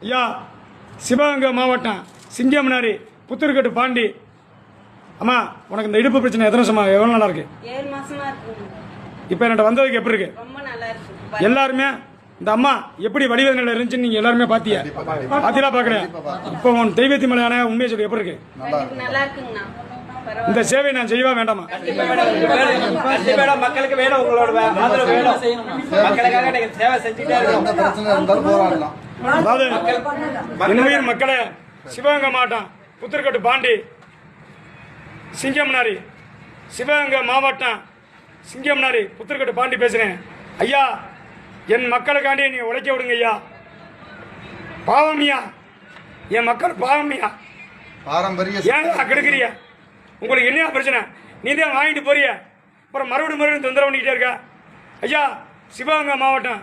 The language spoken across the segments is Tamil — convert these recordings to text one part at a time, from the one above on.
ஐயா, சிவகங்கை மாவட்டம் சிங்கம்னாரி புத்தூர்கட்டு பாண்டி. அம்மா, உனக்கு இந்த இடுப்பு பிரச்சனை எத்தனை வருஷமா, எவ்வளோ நாளா இருக்கு? 7 மாசமா இருக்கு. இப்போ என்கிட்ட வந்ததுக்கு எப்படி இருக்கு? ரொம்ப நல்லா இருக்கு. எல்லாருமே இந்த அம்மா எப்படி வடிவேதனையில் இருந்துச்சுன்னு நீங்க எல்லாருமே பாத்தியா? பாத்தீங்களா? பாக்கலையா? இப்போ உன் தெய்வத்தி மலையான உண்மையை சொல்லி எப்படி இருக்கு? நல்லா இருக்குங்கண்ணா. இந்த சேவை நான் செய்வா வேண்டாமா? மக்களுக்கு வேணும், உங்களோட ஆதரவு வேணும். மக்களுக்காக நீங்க சேவை செஞ்சுட்டே இருக்கணும். அதாவது என் உயிர் மக்களே, சிவகங்கை மாவட்டம் புத்தூர்கட்டு பாண்டி சிங்கம்னாரி, சிவகங்கை மாவட்டம் சிங்கம்னாரி புத்தூர்கட்டு பாண்டி பேசுறேன். ஐயா, என் மக்களுக்காண்டி நீ உழைக்க விடுங்க ஐயா. பாவமியா, என் மக்கள் பாவமியா. பாரம்பரிய ஏன் கெடுக்கிறிய? உங்களுக்கு என்ன பிரச்சனை? நீ தான் வாங்கிட்டு போறிய, அப்புறம் மறுபடியும் தொந்தரவு பண்ணிக்கிட்டே இருக்க. ஐயா, சிவகங்கை மாவட்டம்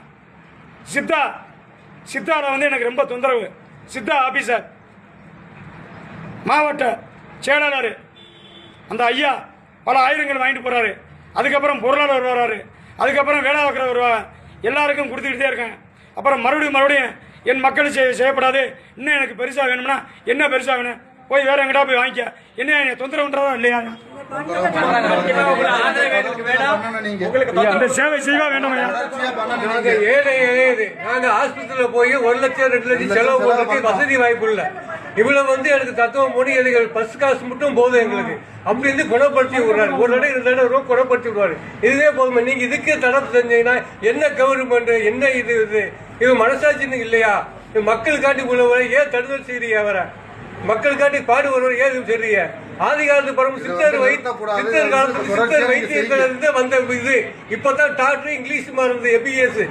சித்தாவில் வந்து எனக்கு ரொம்ப தொந்தரவு. சித்தா ஆபீசர் மாவட்ட செயலாளர் அந்த ஐயா பல ஆயிரங்கள் வாங்கிட்டு போறாரு. அதுக்கப்புறம் பொருளாளர் வர்றாரு, அதுக்கப்புறம் வேலை பார்க்குற வருவாங்க. எல்லாருக்கும் கொடுத்துக்கிட்டே இருக்கேன். அப்புறம் மறுபடியும் என் மக்கள் செய்யப்படாது. இன்னும் எனக்கு பெருசாக வேணும்னா என்ன பெருசாக வேணும்? போய் வேற எங்கிட்ட போய் வாங்கிக்க. என்ன தொந்தரவுன்றதா இல்லையா? அந்த சேவை செய்வா வேண்டாம். நாங்க ஆஸ்பத்திரியில போய் 1 லட்சம் 2 லட்சம் செலவு போடுறதுக்கு வசதி வாய்ப்பு இல்ல. இவ்வளவு வந்து எனக்கு தத்துவம் மூடி எனக்கு பஸ் காசு மட்டும் போதும் எங்களுக்கு. அப்படி இருந்து குணப்படுத்தி விடுறாரு. 1 இடம் 2 இடம் குணப்படுத்தி விடுவாரு. இதுவே போதுமா? நீங்க இதுக்கு தடப்பு செஞ்சீங்கன்னா என்ன கவர்மெண்ட், என்ன இது மனசாட்சின்னு இல்லையா? மக்களுக்காண்டி உள்ளவரை ஏன் தடுதல் செய்றீங்க? அவரை மக்களுக்காண்டி பாடு வருவர் ஏன் செய்றீங்க? ஆதி காலத்து பரம்பு சித்தர் வைத்தியர்கள் வந்த இது இப்பதான் டாக்டர் இங்கிலீஷ் மருந்து எபிஎஸ்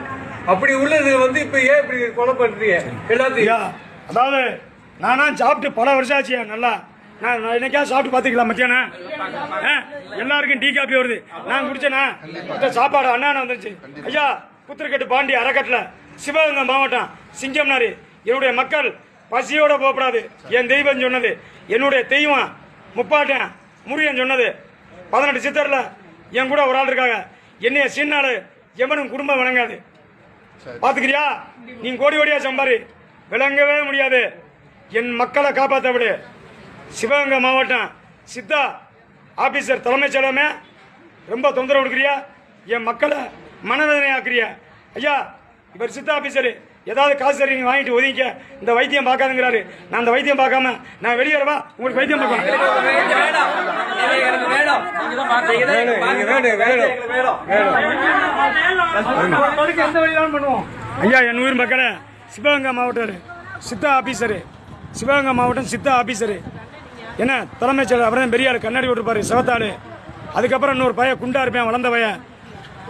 அப்படி உள்ளது வந்து இப்ப ஏன் இப்படி கொலை பண்றீங்க எல்லாத்தையும்? அதாவது நானா சாப்பிட்டு பல வருஷம் ஆச்சு. நல்லா நான் என்னைக்கா சாப்பிட்டு பாத்துக்கலாம். மத்தியானம் எல்லாருக்கும் டீ காப்பி வருது, நான் குடிச்சேனா? சாப்பாடு அண்ணா வந்துருச்சு. ஐயா, புத்தூர்கட்டு பாண்டி அறக்கட்டளை சிவகங்கை மாவட்டம் சிங்கம்னாரி. என்னுடைய மக்கள் பசியோட போகக்கூடாது. என் தெய்வம் சொன்னது, என்னுடைய தெய்வம் முப்பாட்டன் முருகன் சொன்னது. 18 சித்தர்ல என் கூட ஒரு ஆள் இருக்காங்க. என்னைய சீனாலு எவனும் குடும்பம் வணங்காது. பாத்துக்கிறியா? நீ கோடியா சம்பாரி, விளங்கவே முடியாது. என் மக்களை காப்பாற்ற விடு. சிவகங்கை மாவட்டம் சித்தா ஆபீசர் தலைமைச் செயலமே ரொம்ப தொந்தரவு கொடுக்குறியா? என் மக்களை மனவேதனை ஆக்குறியா? ஐயா, இவர் சித்தா ஆபீசர் ஏதாவது காசு சரி நீங்க வாங்கிட்டு ஒதுங்க. இந்த வைத்தியம் பார்க்காதுங்கிறாரு. நான் அந்த வைத்தியம் பார்க்காம நான் வெளியேறவா? உங்களுக்கு வைத்தியம் பார்க்கலாம். ஐயா, என் உயிர் மக்களே, சிவகங்கை மாவட்டம் சித்தா ஆபீசரு, சிவகங்கை மாவட்டம் சித்தா ஆபீசரு என்ன தலைமைச் செயலர். அப்புறம் பெரிய ஆள் கண்ணாடி விட்டுருப்பாரு, சிவத்தாடு. அதுக்கப்புறம் இன்னொரு பையன் குண்டா இருப்பேன், வளர்ந்த பையன்.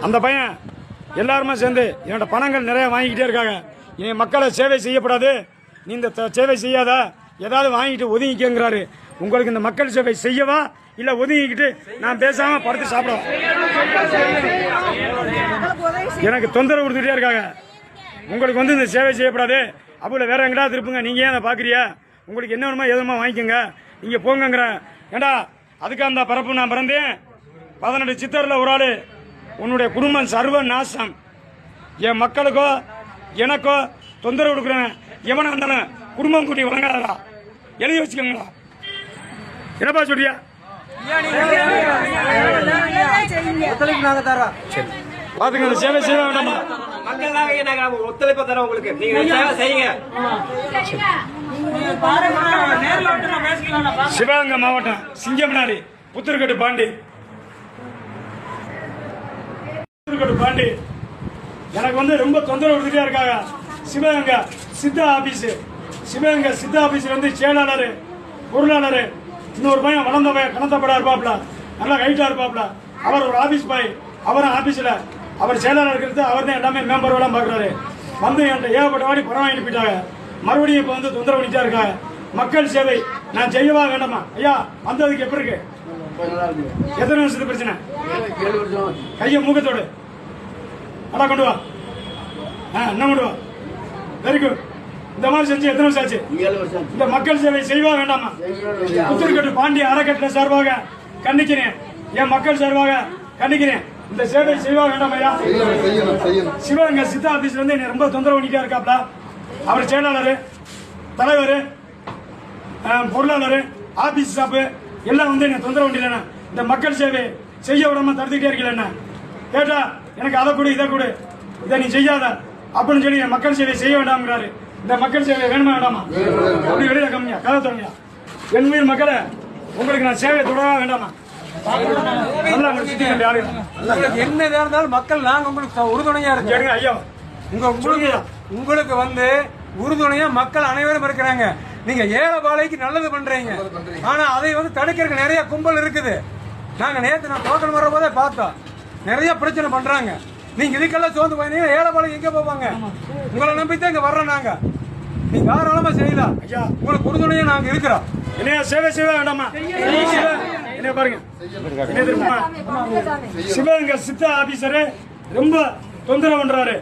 அந்த பையன் எல்லாருமே சேர்ந்து என்னோட பணங்கள் நிறைய வாங்கிக்கிட்டே இருக்காங்க. என் மக்களை சேவை செய்யப்படாது, நீ இந்த சேவை செய்யாத, ஏதாவது வாங்கிட்டு ஒதுங்கிக்கிறாரு. உங்களுக்கு இந்த மக்கள் சேவை செய்யவா இல்ல ஒதுங்கிக்கிட்டு நான் பேசாம படுத்து சாப்பிடுவோம்? எனக்கு தொந்தரவு கொடுத்துட்டே இருக்காங்க. உங்களுக்கு வந்து இந்த சேவை செய்யப்படாது, அப்போ வேற எங்கடா திருப்புங்க. நீங்க ஏன் அதை பாக்குறியா? உங்களுக்கு என்ன வேணுமா எதுமா வாங்கிக்கோங்க, நீங்க போங்கிற. ஏண்டா, அதுக்கு அந்த பரப்பு நான் பிறந்தேன். 18 சித்தர்ல ஒரு ஆளு. உன்னுடைய குடும்பம் சர்வ நாசம். என் மக்களுக்கோ எனக்கோ தொந்தரவு கொடுக்குறேன் எவனா இருந்தாலும் குடும்பம் கூட்டி வழங்காதா? எழுதி வச்சுக்கோங்களா? என்னப்பா சொல்றியா? பாத்துங்க, சேவை செய்ய வேண்டாமா? ஒத்துழைப்பு தரோம் உங்களுக்கு. நீங்க சேவை செய்யுங்க. சிவகங்கை மாவட்டம் சிங்கம்னாரி புத்தூர்கட்டு பாண்டி எனக்கு வந்து ரொம்ப தொந்தரவு கொடுத்துட்டே இருக்காங்க. சிவகங்கை சித்தா ஆபீஸ், சிவகங்கை சித்தா ஆபீஸ் வந்து செயலாளர் பொருளாளர் இன்னொரு பையன் வளர்ந்த பையன் கணத்தப்படா இருப்பாப்ல, நல்லா ஹைட்டா இருப்பாப்ல. அவர் ஒரு ஆபீஸ் பாய். அவரும் ஆபீஸ்ல அவர் செயலாளர் இருக்கிறது. அவர் தான் எல்லாமே மேம்பர் எல்லாம் பாக்குறாரு. வந்து என்கிட்ட ஏகப்பட்ட வாடி பணம் வாங்கிட்டு போயிட்டாங்க. மறுபடியும் இப்ப வந்து தொந்தரவு பண்ணிட்டா இருக்காங்க. மக்கள் சேவை நான் செய்யவா வேண்டாமா? ஐயா, வந்ததுக்கு எப்படி இருக்கு? எத்தனை வருஷத்து பிரச்சனை? கைய மூக்கத்தோடு அடா கொண்டு வா. என்ன கொண்டு வா? Very good. இந்த மாதிரி செஞ்சு எத்தனை வருஷம் ஆச்சு? இந்த மக்கள் சேவை செய்வா வேண்டாமா? புத்தூர்கட்டு பாண்டி அறக்கட்டளை சார்பாக கண்டிக்கிறேன். என் மக்கள் சார்பாக கண்டிக்கிறேன். இந்த சேவை செய்வா வேண்டாம் ஐயா? சிவகங்கை சித்தா ஆபீஸ்ல இருந்து என்ன ரொம்ப தொந்தரவு பண்ணிட்டே இருக்காப்ல. அவர் செயலாளர் தலைவர், பொருளாளர், ஆபீஸ் ஸ்டாஃப் எல்லாம் வந்து என்ன தொந்தரவு பண்ணல. இந்த மக்கள் சேவை செய்ய விடாம தடுத்துக்கிட்டே இருக்கல. கேட்டா எனக்கு அதை கொடு, இதை கொடு, இதை நீ செய்யாத அப்படின்னு சொல்லி என் மக்கள் சேவை செய்ய வேண்டாம்ங்கிறாரு. இந்த மக்கள் சேவை வேணுமா வேண்டாமா? அப்படி வெளியில கம்மியா கதை தொடங்கியா? என் உயிர் மக்களை உங்களுக்கு நான் சேவை தொடர வேண்டாமா? நல்லா சுத்தி கொண்டு யாரு உங்களுக்கு என்ன இருந்தாலும் மக்கள் நாங்க உங்களுக்கு உறுதுணையா இருக்கோம். ஐயா உங்களுக்கு வந்து உறுதுணையா மக்கள் அனைவரும் இருக்கிறாங்க. நீங்க ஏழை பாலைக்கு நல்லது பண்றீங்க, ஆனா அதை வந்து தடுக்கிறதுக்கு நிறைய கும்பல் இருக்குது. நாங்க நேற்று நான் டோக்கன் வர போதே பார்த்தோம், நிறைய பிரச்சனை பண்றாங்க. நீங்க இதுக்கெல்லாம் சோர்ந்து போயிருந்தீங்க, ஏழை பாலை எங்க போவாங்க? உங்களை நம்பித்தான் இங்க வர்றோம் நாங்க. நீங்க தாராளமா செய்யலாம், உங்களுக்கு உறுதுணையா நாங்க இருக்கிறோம். என்னையா சேவை செய்ய வேண்டாமா? என்ன பாருங்க, என்ன தெரியுமா, சிவகங்கை சித்த ஆபீசரு ரொம்ப தொந்தரவு பண்றாரு.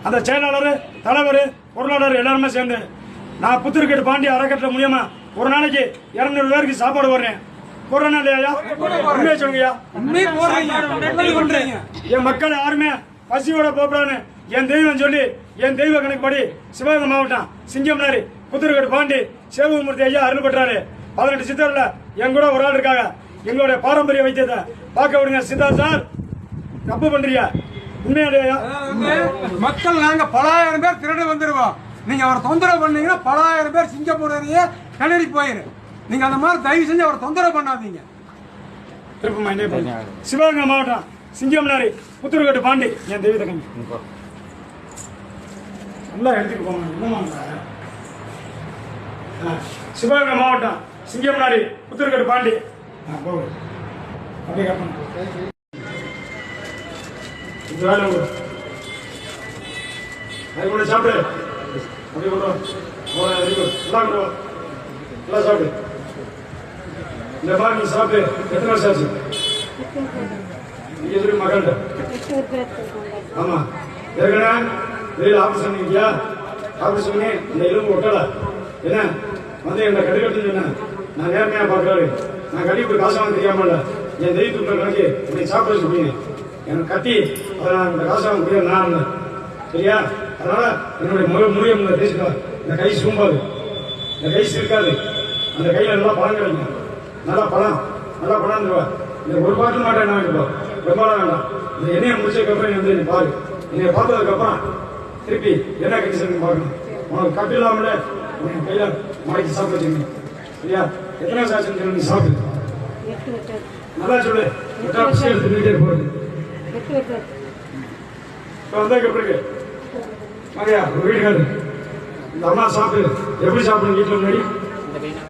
அந்த செயலாளர், தலைவர், பொருளாளர் எல்லாருமே சேர்ந்து நான் புத்திருக்கேட்டு பாண்டி அறக்கட்டளை மூலியமா ஒரு நாளைக்கு 200 பேருக்கு சாப்பாடு போடுறேன். போடுறேன்னா இல்லையா? உண்மையை சொல்லுங்கய்யா. என் மக்கள் யாருமே பசியோட போகக்கூடாதுன்னு என் தெய்வம் சொல்லி என் தெய்வ கணக்குப்படி சிவகங்கை மாவட்டம் சிங்கம்னாரி புத்திருக்கேட்டு பாண்டி சேவகமூர்த்தி ஐயா அருள் பெற்றாரு. 18 சித்தர்ல என் கூட ஒரு ஆள் இருக்காங்க. எங்களுடைய பாரம்பரிய வைத்தியத்தை பார்க்க விடுங்க. சித்தா சார் தப்பு பண்றியா? உண்மையா? மக்கள் நாங்க பலாயிரம் பேர் திருடு வந்துருவோம். நீங்க அவரை தொந்தரவு பண்ணீங்கன்னா பலாயிரம் பேர் சிங்கப்பூர் கிளறி போயிரு. நீங்க அந்த மாதிரி தயவு செஞ்சு அவரை தொந்தரவு பண்ணாதீங்க. சிவகங்கை மாவட்டம் சிங்கம்னாரி புத்திருக்கேட்டு பாண்டி என் தெய்வத்தை கம்மி நல்லா எடுத்துட்டு போங்க. சிவகங்கை மாவட்டம் சிங்கம்னாரி புத்திருக்கேட்டு பாண்டி அப்படியே சாப்பிடு. அப்படி எல்லாம் சாப்பிடு. இந்த மாதிரி நீ சாப்பிடு. எத்தனை வருஷம் ஆச்சு? நீங்க சொல்லி மகள்கிட்ட. ஆமா, ஏற்கனவே வெளியில் ஆபீஸ் பண்ணிக்கியா? ஆபீஸ் பண்ணி இந்த எலும்பு ஒட்டல என்ன வந்து என்ன கடுக்கட்டுன்னு சொன்ன. நான் நேர்மையா பார்க்கறாரு. நான் கடிப்பு காசு வாங்க தெரியாமல என் தெய்வத்துக்குள்ள கணக்கு இப்படி சாப்பிட சொல்றீங்க. எனக்கு கட்டி அதை நான் இந்த காசு வாங்க முடியாது நான் இருந்தேன். சரியா? அதனால என்னுடைய முடியும் பேசிக்கலாம். இந்த கை சூம்பாது, இந்த கை இருக்காது. அந்த கையில நல்லா பழம் கிடைக்கும். நல்லா பழம் தருவா. இந்த ஒரு பாட்டில் மாட்டேன் என்ன வாங்கிப்போம். ரொம்ப வேண்டாம். இந்த எண்ணெயை முடிச்சதுக்கப்புறம் நீ வந்து பாரு. என்னை பார்த்ததுக்கப்புறம் திருப்பி என்ன கண்டிஷன் பார்க்கணும். உனக்கு கட்டு இல்லாமல உன் கையில மடக்கி சாப்பிட வச்சுக்கணும். சரியா? எத்தனை சாட்சி நீ சாப்பிடு. நல்லா சொல்லு. எடுத்துக்கிட்டே போறது வந்ததுக்கு பிறகு மகையா வீட்டுக்காரு இந்த அம்மா சாப்பிடு. எப்படி சாப்பிடுங்க வீட்டுல முன்னாடி